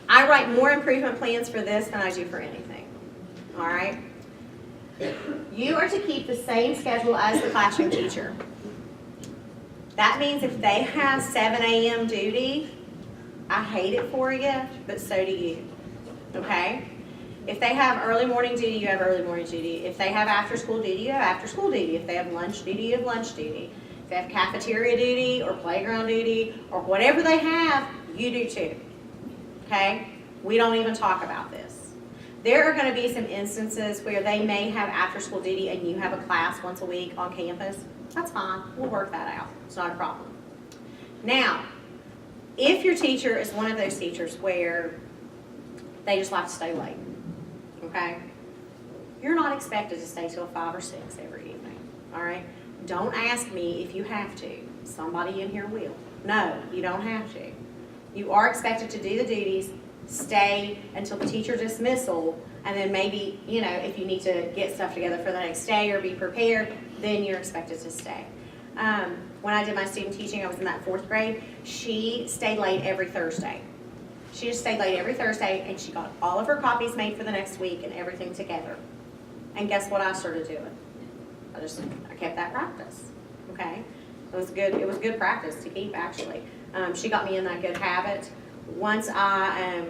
I write more improvement plans for this than I do for anything. All right? You are to keep the same schedule as the classroom teacher. That means if they have 7 a.m. duty, I hate it for you, but so do you. Okay? If they have early morning duty, you have early morning duty. If they have after school duty, you have after school duty. If they have lunch duty, you have lunch duty. If they have cafeteria duty or playground duty or whatever they have, you do too. Okay? We don't even talk about this. There are gonna be some instances where they may have after-school duty and you have a class once a week on campus. That's fine, we'll work that out, it's not a problem. Now, if your teacher is one of those teachers where they just like to stay late, okay? You're not expected to stay till 5 or 6 every evening, all right? Don't ask me if you have to. Somebody in here will. No, you don't have to. You are expected to do the duties, stay until the teacher dismissal, and then maybe, if you need to get stuff together for the next day or be prepared, then you're expected to stay. When I did my student teaching, I was in that 4th grade, she stayed late every Thursday. She just stayed late every Thursday, and she got all of her copies made for the next week and everything together. And guess what I started doing? I kept that practice, okay? It was good practice to keep, actually. She got me in that good habit. Once I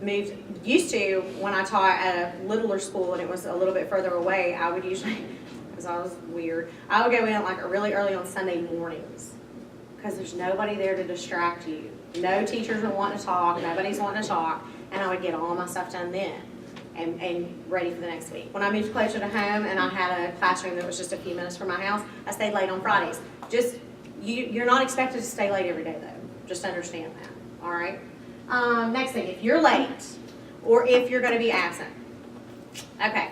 used to, when I taught at a littler school and it was a little bit further away, I would usually, because I was weird, I would go in like really early on Sunday mornings because there's nobody there to distract you. No teachers are wanting to talk, nobody's wanting to talk, and I would get all my stuff done then and ready for the next week. When I moved closer to home and I had a classroom that was just a few minutes from my house, I stayed late on Fridays. You're not expected to stay late every day though. Just understand that, all right? Next thing, if you're late or if you're gonna be absent, okay,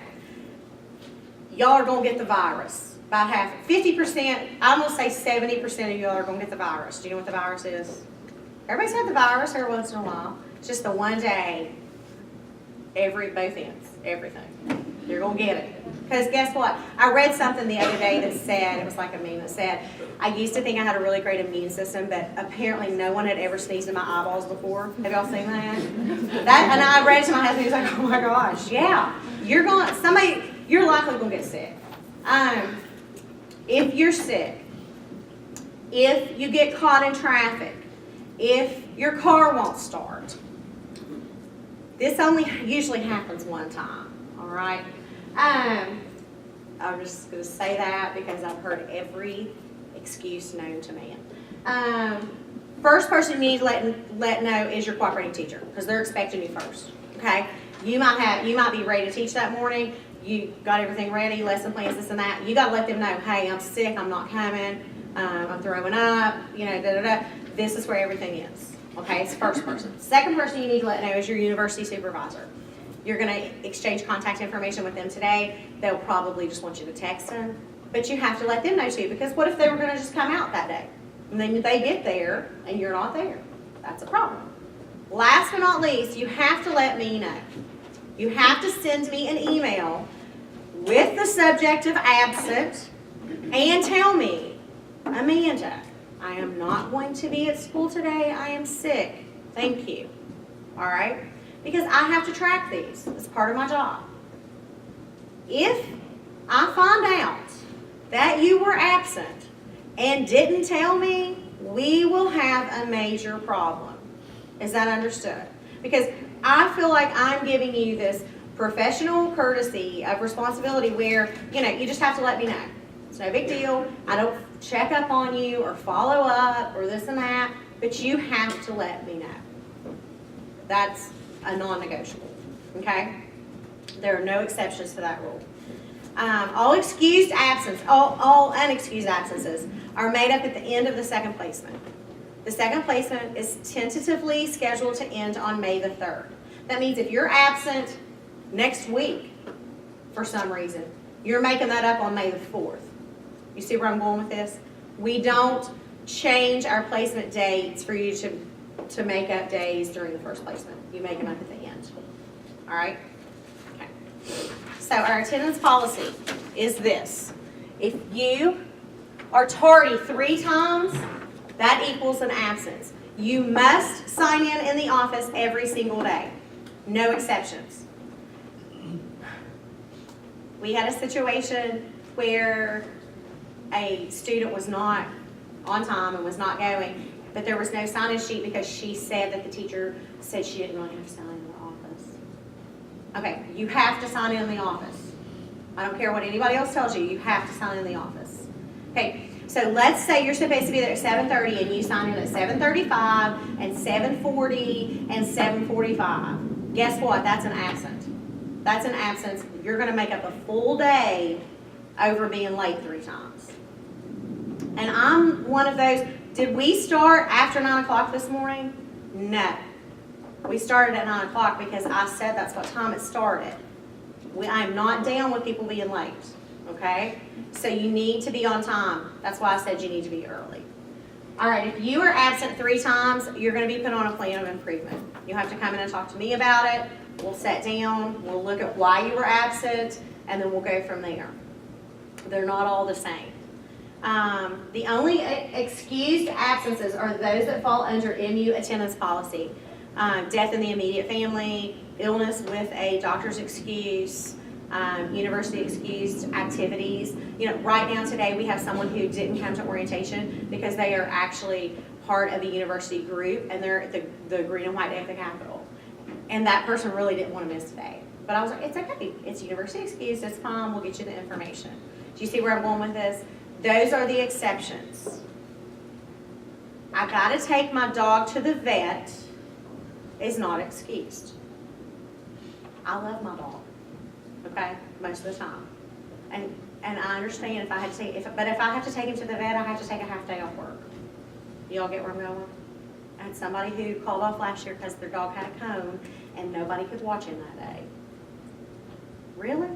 y'all are gonna get the virus. About 50%, I'm gonna say 70% of y'all are gonna get the virus. Do you know what the virus is? Everybody's had the virus every once in a while. It's just the one day, both ends, everything. You're gonna get it. Because guess what? I read something the other day that said, it was like a meme that said, I used to think I had a really great immune system, but apparently no one had ever sneezed in my eyeballs before. Have y'all seen that? And I read it to my husband, he was like, oh my gosh, yeah. You're likely gonna get sick. If you're sick, if you get caught in traffic, if your car won't start, this only usually happens one time, all right? I'm just going to say that because I've heard every excuse known to man. First person you need to let know is your cooperating teacher because they're expecting you first, okay? You might be ready to teach that morning. You got everything ready, lesson plans, this and that. You got to let them know, hey, I'm sick, I'm not coming, I'm throwing up, This is where everything is. Okay, it's first person. Second person you need to let know is your university supervisor. You're going to exchange contact information with them today. They'll probably just want you to text them. But you have to let them know too, because what if they were going to just come out that day? And then they get there and you're not there. That's a problem. Last but not least, you have to let me know. You have to send me an email with the subject of absent and tell me, Amanda, I am not going to be at school today. I am sick. Thank you. All right? Because I have to track these. It's part of my job. If I find out that you were absent and didn't tell me, we will have a major problem. Is that understood? Because I feel like I'm giving you this professional courtesy of responsibility where, you just have to let me know. It's no big deal. I don't check up on you or follow up or this and that, but you have to let me know. That's a non-negotiable, okay? There are no exceptions to that rule. All excused absence, all unexcused absences are made up at the end of the second placement. The second placement is tentatively scheduled to end on May the 3rd. That means if you're absent next week for some reason, you're making that up on May the 4th. You see where I'm going with this? We don't change our placement dates for you to make up days during the first placement. You make them up at the end. All right? Okay. So our attendance policy is this. If you are tardy 3 times, that equals an absence. You must sign in the office every single day. No exceptions. We had a situation where a student was not on time and was not going, but there was no sign-in sheet because she said that the teacher said she didn't really have to sign in the office. Okay, you have to sign in the office. I don't care what anybody else tells you, you have to sign in the office. Okay, so let's say you're supposed to be there at 7:30 and you sign in at 7:35 and 7:40 and 7:45. Guess what? That's an absent. That's an absence. You're gonna make up a full day over being late 3 times. And I'm one of those, did we start after 9 o'clock this morning? No. We started at 9 o'clock because I said that's what time it started. I am not down with people being late, okay? So you need to be on time. That's why I said you need to be early. All right, if you are absent 3 times, you're gonna be put on a plan of improvement. You'll have to come in and talk to me about it. We'll sit down, we'll look at why you were absent, and then we'll go from there. They're not all the same. The only excused absences are those that fall under MU attendance policy. Death in the immediate family, illness with a doctor's excuse, university excused activities. You know, right now today we have someone who didn't come to orientation because they are actually part of the university group and they're at the green and white day at the Capitol. And that person really didn't want to miss today. But I was like, it's okay, it's university excused, it's fine, we'll get you the information. Do you see where I'm going with this? Those are the exceptions. I gotta take my dog to the vet is not excused. I love my dog, okay, most of the time. And I understand if I had to take, but if I have to take him to the vet, I have to take a half day off work. Y'all get where I'm going? I had somebody who called off last year because their dog had a cone and nobody could watch him that day. Really?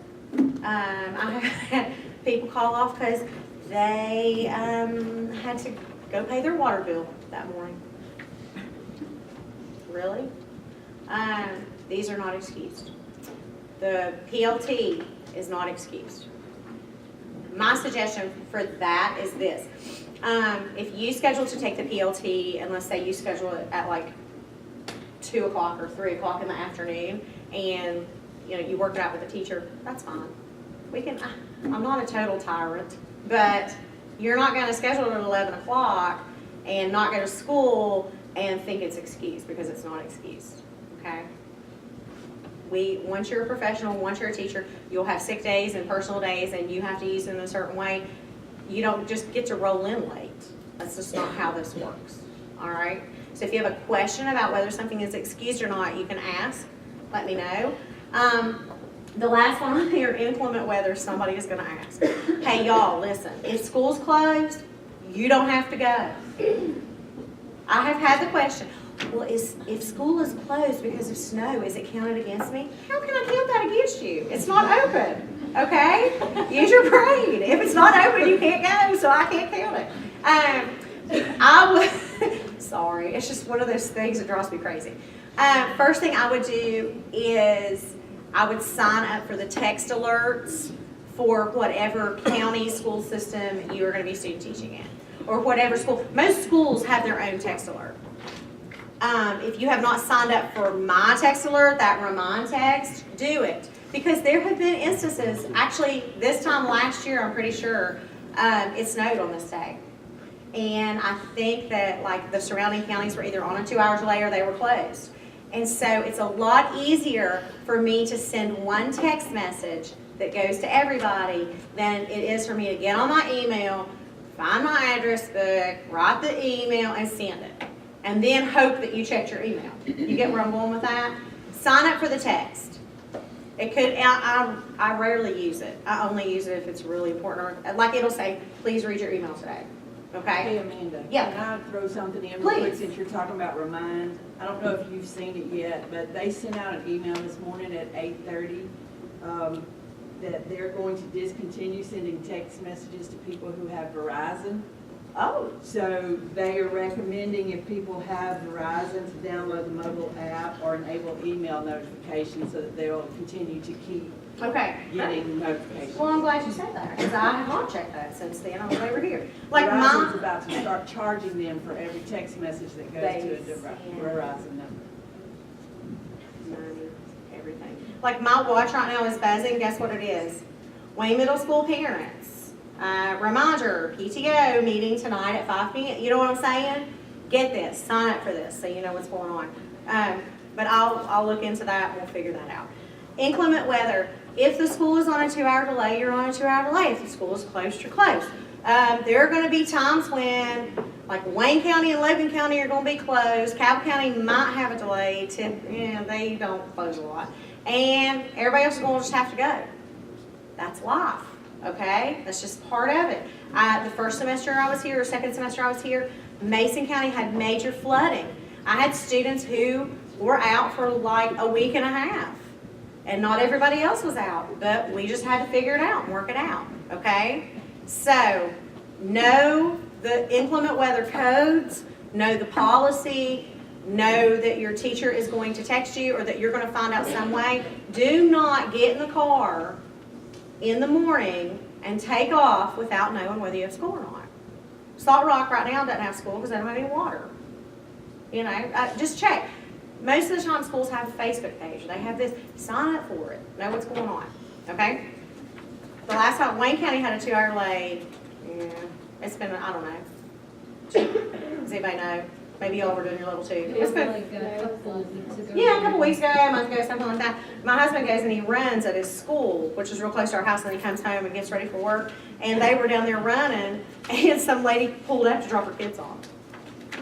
I have had people call off because they had to go pay their water bill that morning. Really? These are not excused. The PLT is not excused. My suggestion for that is this. If you schedule to take the PLT, and let's say you schedule it at like 2 o'clock or 3 o'clock in the afternoon, and you know you work it out with the teacher, that's fine. We can. I'm not a total tyrant, but you're not going to schedule it at 11 o'clock and not go to school and think it's excused because it's not excused. Okay. Once you're a professional, once you're a teacher, you'll have sick days and personal days, and you have to use them in a certain way. You don't just get to roll in late. That's just not how this works. All right? So if you have a question about whether something is excused or not, you can ask. Let me know. The last one on here, inclement weather, somebody is going to ask. Hey, y'all, listen. If school's closed, you don't have to go. I have had the question, well, if school is closed because of snow, is it counted against me? How can I count that against you? It's not open, okay? Use your brain. If it's not open, you can't go, so I can't count it. Sorry, it's just one of those things that drives me crazy. First thing I would do is I would sign up for the text alerts for whatever county school system you are going to be student teaching in, or whatever school. Most schools have their own text alert. If you have not signed up for my text alert, that remind text, do it. Because there have been instances, actually this time last year, I'm pretty sure, it snowed on this day. And I think that like the surrounding counties were either on a 2 hour delay or they were closed. And so it's a lot easier for me to send one text message that goes to everybody than it is for me to get on my email, find my address book, write the email, and send it. And then hope that you checked your email. You get where I'm going with that? Sign up for the text. It could, I rarely use it. I only use it if it's really important. Or, like it'll say, please read your email today. Okay? Hey Amanda, Yeah. can I throw something in real Please. quick since you're talking about Remind? I don't know if you've seen it yet, but they sent out an email this morning at 8:30 that they're going to discontinue sending text messages to people who have Verizon. Oh, So they are recommending if people have Verizon to download the mobile app or enable email notifications so that they'll continue to keep okay. getting notifications. Well, I'm glad you said that because I have not checked that since then. I was over here. Like Verizon's my, about to start charging them for every text message that goes to a Verizon number. money, everything. Like my watch right now is buzzing. Guess what it is? Wayne Middle School parents. Reminder, PTO meeting tonight at 5 p.m. You know what I'm saying? Get this. Sign up for this so you know what's going on. But I'll look into that. We'll figure that out. Inclement weather. If the school is on a 2 hour delay, you're on a 2 hour delay. If the school is closed, you're closed. There are going to be times when, like Wayne County and Logan County are going to be closed. Cabell County might have a delay. They don't close a lot. and everybody else is going to just have to go. That's life, okay? That's just part of it. The first semester I was here, or second semester I was here, Mason County had major flooding. I had students who were out for like a week and a half, and not everybody else was out, but we just had to figure it out and work it out, okay? So, know the inclement weather codes, know the policy, know that your teacher is going to text you or that you're going to find out some way. Do not get in the car in the morning and take off without knowing whether you have school or not. Salt Rock right now doesn't have school because they don't have any water. You know, just check. Most of the time schools have a Facebook page. They have this, sign up for it, know what's going on, okay? The last time Wayne County had a 2-hour delay, yeah, it's been, I don't know. Does anybody know? Maybe y'all were doing your level 2. It's been, Like a couple of weeks ago. yeah, a couple weeks ago, a month ago, something like that. My husband goes and he runs at his school, which is real close to our house, and he comes home and gets ready for work. And they were down there running, and some lady pulled up to drop her kids off.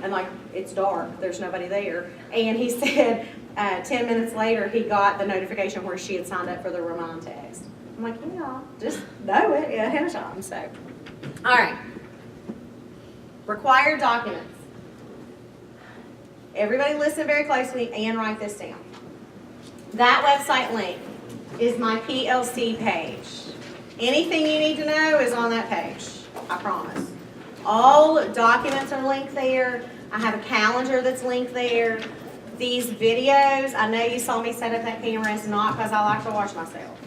And like, it's dark, there's nobody there. And he said 10 minutes later, he got the notification where she had signed up for the remind text. I'm like, yeah, just know it ahead of time, so. All right. Required documents. Everybody listen very closely and write this down. That website link is my PLC page. Anything you need to know is on that page, I promise. All documents are linked there. I have a calendar that's linked there. These videos, I know you saw me set up that camera, it's not because I like to watch myself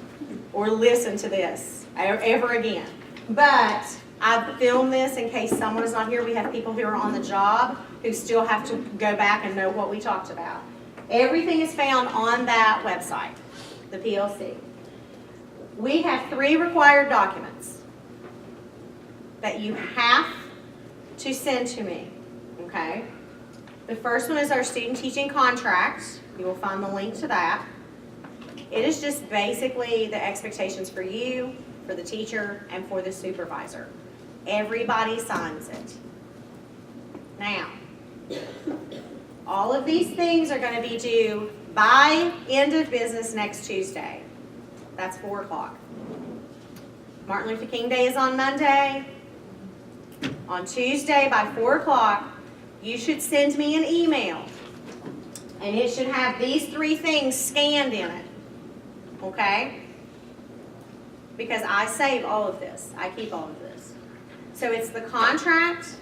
or listen to this ever again. But I filmed this in case someone is not here. We have people who are on the job who still have to go back and know what we talked about. Everything is found on that website, the PLC. We have 3 required documents that you have to send to me, okay? The first one is our student teaching contract. You will find the link to that. It is just basically the expectations for you, for the teacher, and for the supervisor. Everybody signs it. Now, all of these things are going to be due by end of business next Tuesday. That's 4 o'clock. Martin Luther King Day is on Monday. On Tuesday by 4 o'clock, you should send me an email. And it should have these 3 things scanned in it. Okay? Because I save all of this. I keep all of this. So it's the contract,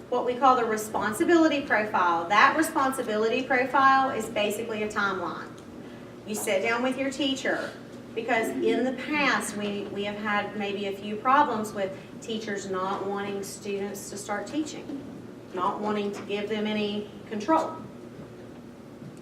what we call the responsibility profile. That responsibility profile is basically a timeline. You sit down with your teacher, because in the past we have had maybe a few problems with teachers not wanting students to start teaching, not wanting to give them any control.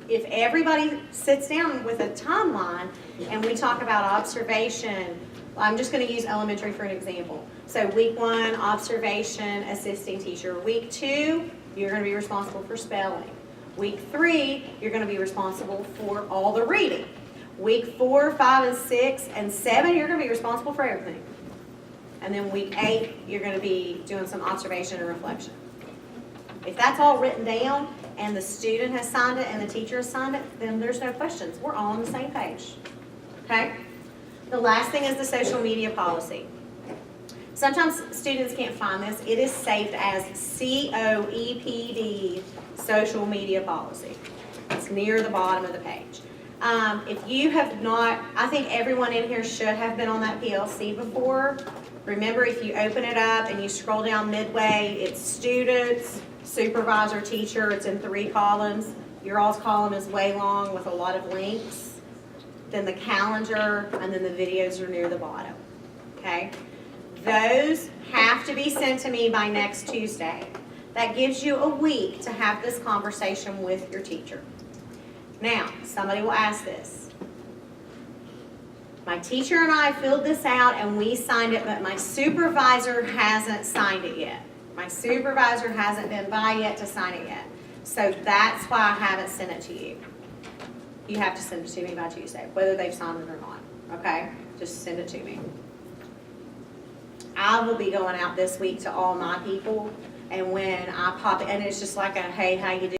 If everybody sits down with a timeline and we talk about observation, I'm just going to use elementary for an example. So week 1, observation, assisting teacher. Week 2, you're going to be responsible for spelling. Week 3, you're going to be responsible for all the reading. Week 4, 5, and 6, and 7, you're going to be responsible for everything. And then week 8, you're going to be doing some observation and reflection. If that's all written down and the student has signed it and the teacher has signed it, then there's no questions. We're all on the same page. Okay? The last thing is the social media policy. Sometimes students can't find this. It is saved as COEPD, social media policy. It's near the bottom of the page. If you have not, I think everyone in here should have been on that PLC before. Remember, if you open it up and you scroll down midway, it's students, supervisor, teacher. It's in 3 columns. Your all's column is way long with a lot of links. Then the calendar, and then the videos are near the bottom. Okay? Those have to be sent to me by next Tuesday. That gives you a week to have this conversation with your teacher. Now, somebody will ask this. My teacher and I filled this out and we signed it, but my supervisor hasn't signed it yet. My supervisor hasn't been by yet to sign it yet. So that's why I haven't sent it to you. You have to send it to me by Tuesday, whether they've signed it or not. Okay? Just send it to me. I will be going out this week to all my people, and when I pop it, and it's just like a, hey, how you doing?